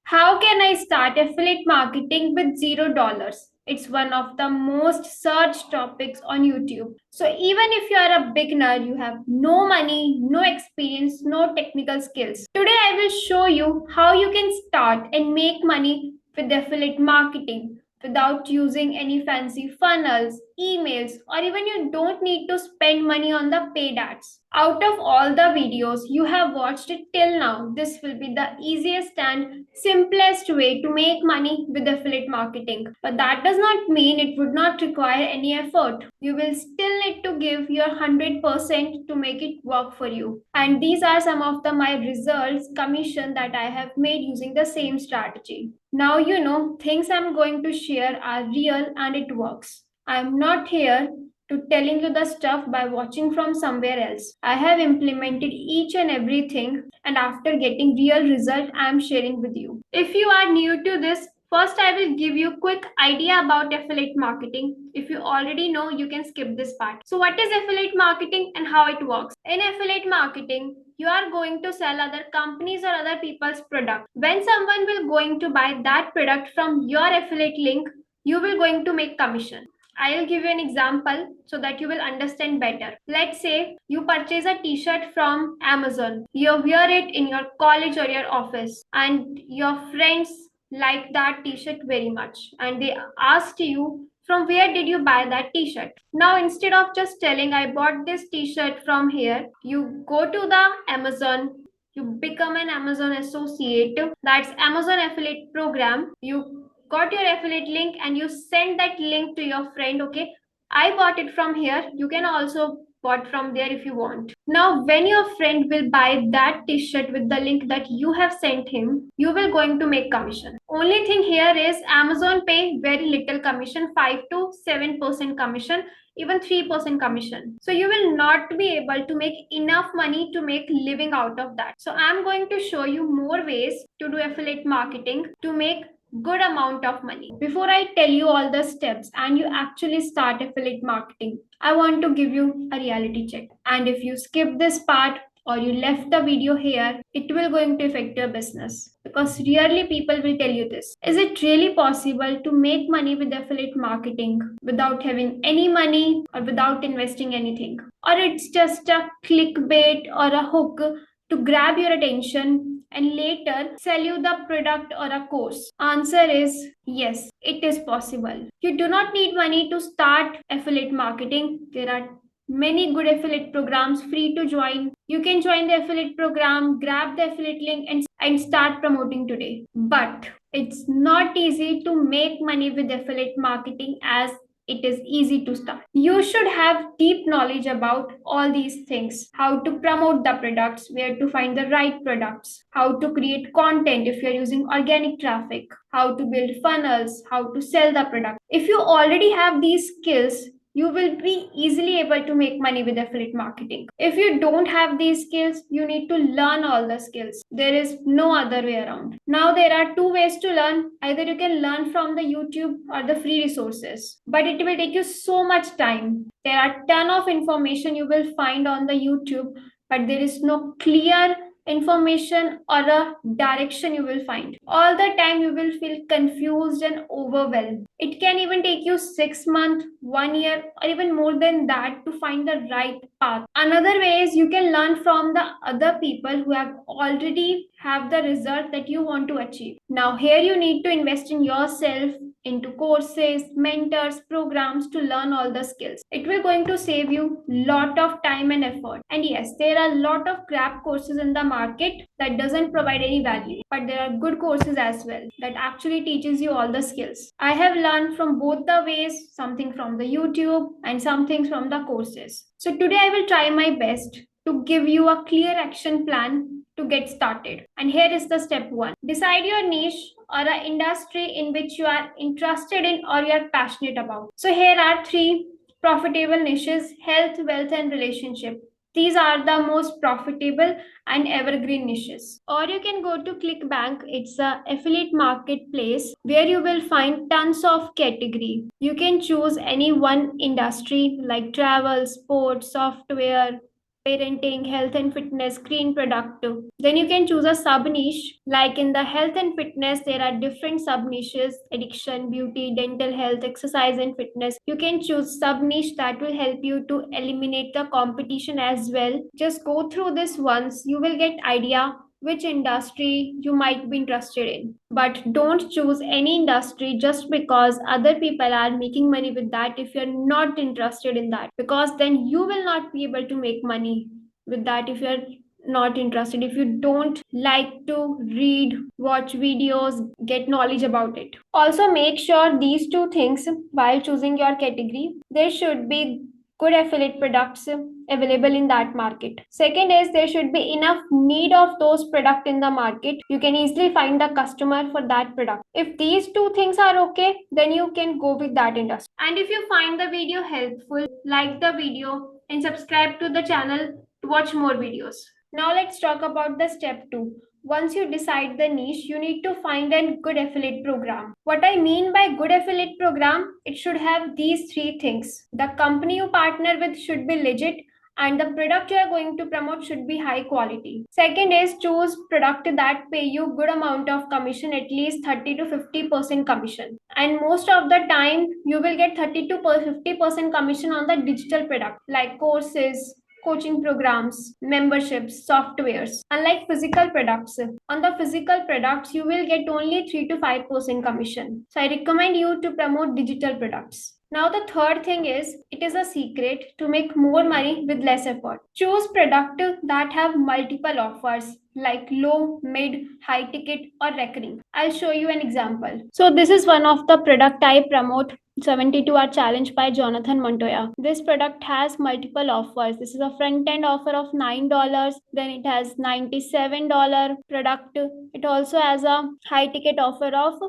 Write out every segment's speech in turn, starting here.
How can I start affiliate marketing with $0? It's one of the most searched topics on YouTube. So, even if you are a beginner, you have no money, no experience, no technical skills. Today, I will show you how you can start and make money with affiliate marketing without using any fancy funnels, emails, or even you don't need to spend money on the paid ads. Out of all the videos you have watched it till now, this will be the easiest and simplest way to make money with affiliate marketing. But that does not mean it would not require any effort. You will still need to give your 100% to make it work for you. And these are some of my results commission that I have made using the same strategy. Now you know things I'm going to share are real and it works. I'm not here to telling you the stuff by watching from somewhere else. I have implemented each and everything, and after getting real result I am sharing with you. If you are new to this, first I will give you quick idea about affiliate marketing. If you already know, you can skip this part. So what is affiliate marketing and how it works? In affiliate marketing, you are going to sell other companies or other people's product. When someone will going to buy that product from your affiliate link, you will going to make commission. I'll give you an example so that you will understand better. Let's say you purchase a t-shirt from Amazon. You wear it in your college or your office and your friends like that t-shirt very much and they asked you from where did you buy that t-shirt. Now instead of just telling I bought this t-shirt from here, you go to the Amazon, you become an Amazon associate. That's Amazon affiliate program. You got your affiliate link and you send that link to your friend. Okay, I bought it from here, you can also bought from there if you want. Now when your friend will buy that t-shirt with the link that you have sent him, you will going to make commission. Only thing here is Amazon pay very little commission, 5 to 7% commission, even 3% commission. So you will not be able to make enough money to make living out of that. So I'm going to show you more ways to do affiliate marketing to make good amount of money. Before I tell you all the steps and you actually start affiliate marketing, I want to give you a reality check. And if you skip this part or you left the video here, it will going to affect your business because rarely people will tell you this. Is it really possible to make money with affiliate marketing without having any money or without investing anything? Or it's just a clickbait or a hook to grab your attention and later sell you the product or a course? Answer is yes, it is possible. You do not need money to start affiliate marketing. There are many good affiliate programs free to join. You can join the affiliate program, grab the affiliate link and start promoting today. But it's not easy to make money with affiliate marketing as it is easy to start. You should have deep knowledge about all these things: how to promote the products, where to find the right products, how to create content if you're using organic traffic, how to build funnels, how to sell the product. If you already have these skills, you will be easily able to make money with affiliate marketing. If you don't have these skills, you need to learn all the skills. There is no other way around. Now there are two ways to learn. Either you can learn from the YouTube or the free resources, but it will take you so much time. There are ton of information you will find on the YouTube, but there is no clear information or a direction you will find. All the time you will feel confused and overwhelmed. It can even take you 6 months, 1 year, or even more than that to find the right path. Another way is you can learn from the other people who have already have the result that you want to achieve. Now here you need to invest in yourself, into courses, mentors, programs to learn all the skills. It will going to save you lot of time and effort. And yes, there are a lot of crap courses in the market that doesn't provide any value, but there are good courses as well that actually teaches you all the skills. I have learned from both the ways, something from the YouTube and some things from the courses. So today I will try my best to give you a clear action plan to get started. And here is the step 1. Decide your niche or an industry in which you are interested in or you are passionate about. So here are 3 profitable niches: health, wealth and relationship. These are the most profitable and evergreen niches. Or you can go to ClickBank. It's an affiliate marketplace where you will find tons of category. You can choose any one industry like travel, sports, software, parenting, health and fitness, green product. Then you can choose a sub niche. Like in the health and fitness, there are different sub niches: addiction, beauty, dental health, exercise and fitness. You can choose sub niche that will help you to eliminate the competition as well. Just go through this once, you will get idea which industry you might be interested in. But don't choose any industry just because other people are making money with that if you're not interested in that, because then you will not be able to make money with that if you're not interested, if you don't like to read, watch videos, get knowledge about it. Also, make sure these two things while choosing your category: there should be good affiliate products available in that market. Second is there should be enough need of those product in the market. You can easily find a customer for that product. If these two things are okay, then you can go with that industry. And if you find the video helpful, like the video and subscribe to the channel to watch more videos. Now let's talk about the step 2. Once you decide the niche, you need to find a good affiliate program. What I mean by good affiliate program, it should have these 3 things. The company you partner with should be legit, and the product you are going to promote should be high quality. Second is choose product that pay you good amount of commission, at least 30 to 50% commission. And most of the time you will get 30 to 50% commission on the digital product like courses, coaching programs, memberships, softwares. Unlike physical products, on the physical products, you will get only 3 to 5% commission. So I recommend you to promote digital products. Now the third thing is, it is a secret to make more money with less effort. Choose products that have multiple offers like low, mid, high ticket or recurring. I'll show you an example. So this is one of the product I promote, 72-hour challenge by Jonathan Montoya. This product has multiple offers. This is a front end offer of $9. Then it has $97 product. It also has a high ticket offer of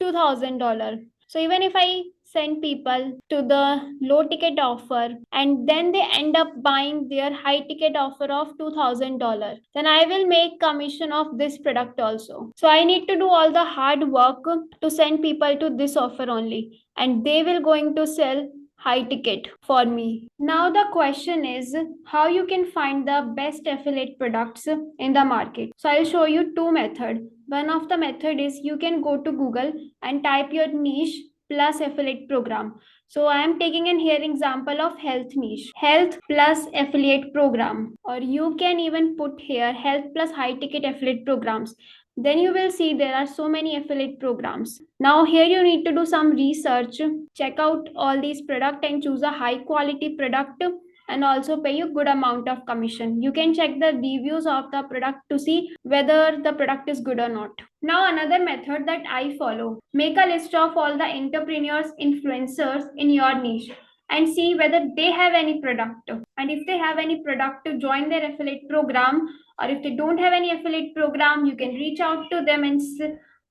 $2,000. So even if I send people to the low ticket offer and then they end up buying their high ticket offer of $2,000, then I will make commission of this product also. So I need to do all the hard work to send people to this offer only, and they will going to sell high ticket for me. Now the question is how you can find the best affiliate products in the market. So I'll show you 2 methods. One of the method is you can go to Google and type your niche plus affiliate program. So I am taking in here example of health niche, health plus affiliate program, or you can even put here health plus high ticket affiliate programs. Then you will see there are so many affiliate programs. Now here you need to do some research, check out all these products and choose a high quality product and also pay you good amount of commission. You can check the reviews of the product to see whether the product is good or not. Now another method that I follow, make a list of all the entrepreneurs, influencers in your niche and see whether they have any product. And if they have any product, to join their affiliate program, or if they don't have any affiliate program, you can reach out to them and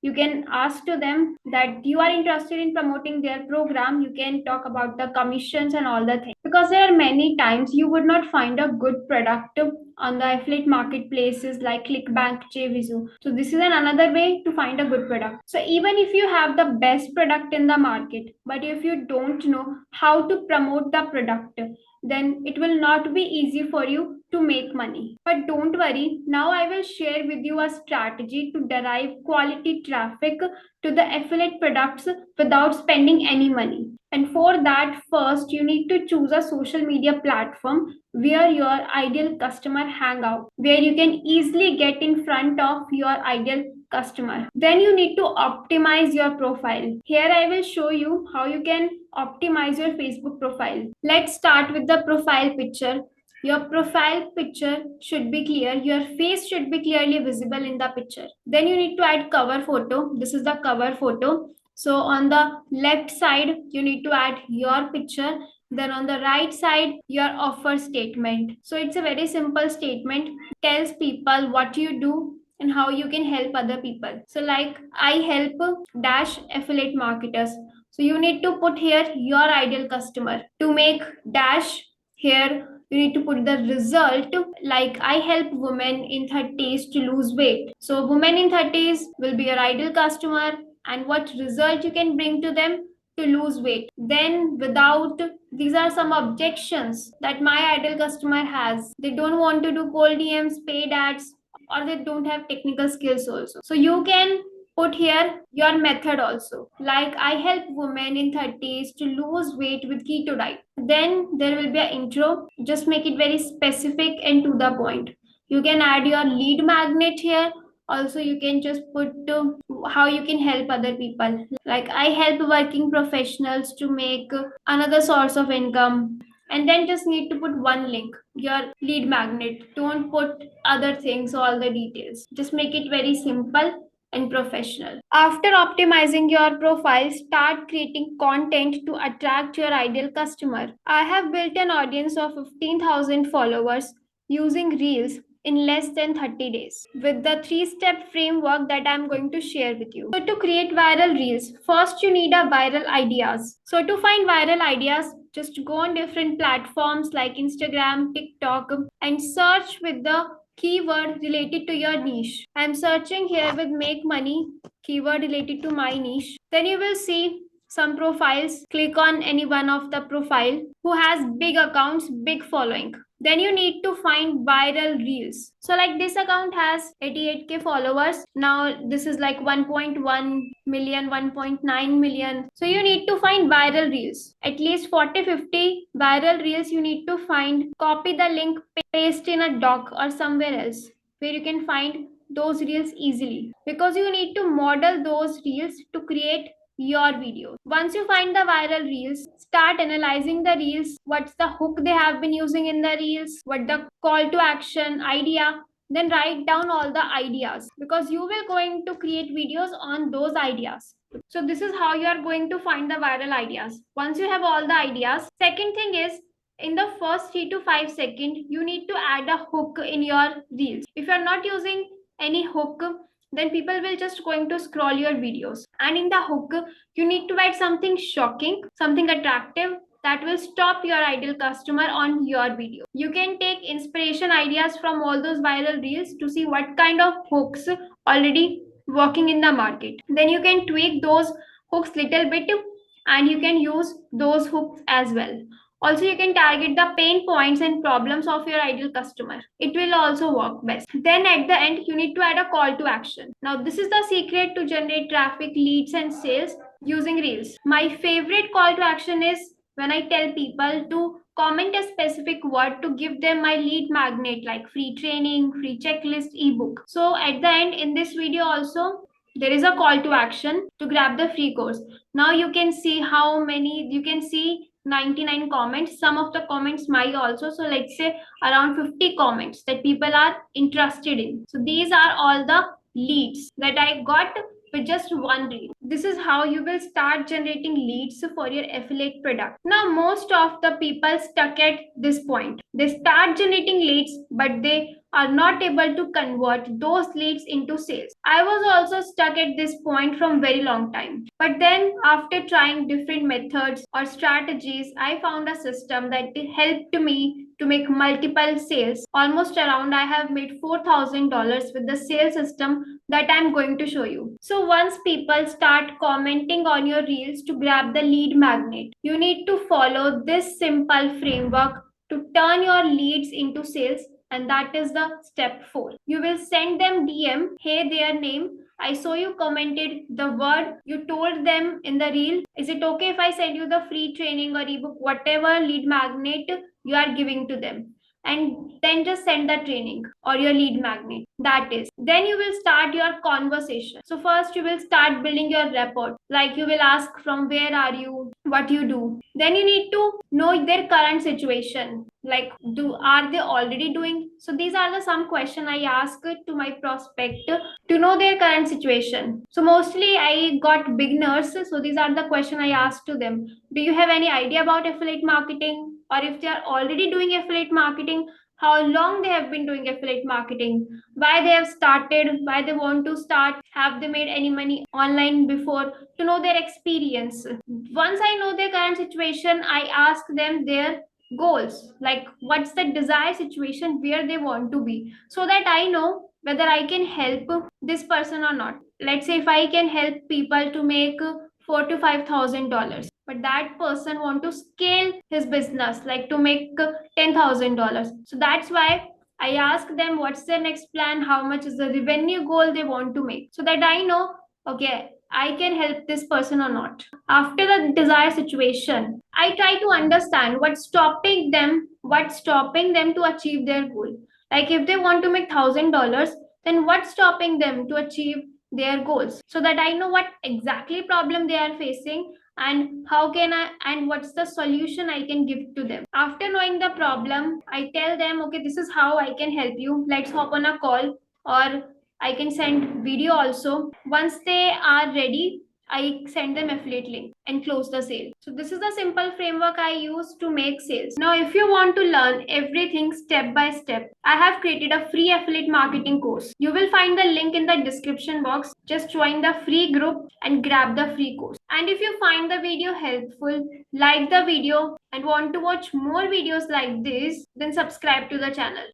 you can ask to them that you are interested in promoting their program. You can talk about the commissions and all the things, because there are many times you would not find a good product on the affiliate marketplaces like ClickBank, JVizu. So this is another way to find a good product. So even if you have the best product in the market, but if you don't know how to promote the product, then it will not be easy for you to make money. But don't worry, now I will share with you a strategy to derive quality traffic to the affiliate products without spending any money. And for that, first you need to choose a social media platform where your ideal customer hang out, where you can easily get in front of your ideal customer. Then you need to optimize your profile. Here I will show you how you can optimize your Facebook profile. Let's start with the profile picture. Your profile picture should be clear. Your face should be clearly visible in the picture. Then you need to add cover photo. This is the cover photo. So on the left side, you need to add your picture. Then on the right side, your offer statement. So it's a very simple statement. Tells people what you do and how you can help other people. So like I help dash affiliate marketers. So you need to put here your ideal customer. To make dash here, you need to put the result like I help women in 30s to lose weight. So women in 30s will be your ideal customer, and what result you can bring to them, to lose weight. Then without, these are some objections that my ideal customer has. They don't want to do cold DMs, paid ads, or they don't have technical skills also. So you can put here your method also. Like, I help women in 30s to lose weight with keto diet. Then there will be an intro. Just make it very specific and to the point. You can add your lead magnet here. Also, you can just put how you can help other people. Like, I help working professionals to make another source of income. And then just need to put one link, your lead magnet. Don't put other things, all the details. Just make it very simple and professional. After optimizing your profile, start creating content to attract your ideal customer. I have built an audience of 15,000 followers using Reels in less than 30 days with the 3-step framework that I'm going to share with you. So to create viral reels, first you need a viral ideas. So to find viral ideas, just go on different platforms like Instagram, TikTok, and search with the keyword related to your niche. I'm searching here with make money, keyword related to my niche. Then you will see some profiles. Click on any one of the profile who has big accounts, big following. Then you need to find viral reels. So like this account has 88k followers. Now this is like 1.1 million, 1.9 million. So you need to find viral reels. At least 40, 50 viral reels you need to find. Copy the link, paste in a doc or somewhere else where you can find those reels easily, because you need to model those reels to create your videos. Once you find the viral reels, start analyzing the reels. What's the hook they have been using in the reels? What the call to action idea? Then write down all the ideas, because you will going to create videos on those ideas. So this is how you are going to find the viral ideas. Once you have all the ideas, second thing is, in the first 3 to 5 seconds, you need to add a hook in your reels. If you are not using any hook, then people will just going to scroll your videos. And in the hook, you need to write something shocking, something attractive that will stop your ideal customer on your video. You can take inspiration ideas from all those viral reels to see what kind of hooks already working in the market. Then you can tweak those hooks little bit and you can use those hooks as well. Also, you can target the pain points and problems of your ideal customer. It will also work best. Then at the end, you need to add a call to action. Now, this is the secret to generate traffic, leads, and sales using Reels. My favorite call to action is when I tell people to comment a specific word to give them my lead magnet, like free training, free checklist, ebook. So at the end in this video also, there is a call to action to grab the free course. Now you can see how many, you can see 99 comments. Some of the comments my also. So let's say around 50 comments that people are interested in. So these are all the leads that I got with just one reel. This is how you will start generating leads for your affiliate product. Now, most of the people stuck at this point. They start generating leads, but they are not able to convert those leads into sales. I was also stuck at this point from very long time. But then after trying different methods or strategies, I found a system that helped me to make multiple sales. Almost around I have made $4,000 with the sales system that I'm going to show you. So once people start commenting on your reels to grab the lead magnet, you need to follow this simple framework to turn your leads into sales, and that is the step 4. You will send them DM, hey, their name, I saw you commented the word you told them in the reel. Is it okay if I send you the free training or ebook, whatever lead magnet you are giving to them? And then just send the training or your lead magnet. That is. Then you will start your conversation. So first you will start building your rapport. Like you will ask from where are you, what you do. Then you need to know their current situation. Like are they already doing? So these are the some question I ask to my prospect to know their current situation. So mostly I got beginners. So these are the question I asked to them. Do you have any idea about affiliate marketing? Or if they are already doing affiliate marketing, how long they have been doing affiliate marketing, why they have started, why they want to start, have they made any money online before, to know their experience. Once I know their current situation, I ask them their goals, like what's the desired situation where they want to be, so that I know whether I can help this person or not. Let's say if I can help people to make 4 to $5,000, but that person want to scale his business, like to make $10,000. So that's why I ask them what's their next plan, how much is the revenue goal they want to make, so that I know, okay, I can help this person or not. After the desired situation, I try to understand what's stopping them to achieve their goal. Like if they want to make $1,000, then what's stopping them to achieve their goals, so that I know what exactly problem they are facing, and how can I, and what's the solution I can give to them. After knowing the problem, I tell them, okay, this is how I can help you. Let's hop on a call, or I can send video also. Once they are ready, I send them affiliate link and close the sale. So this is the simple framework I use to make sales. Now, if you want to learn everything step by step, I have created a free affiliate marketing course. You will find the link in the description box. Just join the free group and grab the free course. And if you find the video helpful, like the video and want to watch more videos like this, then subscribe to the channel.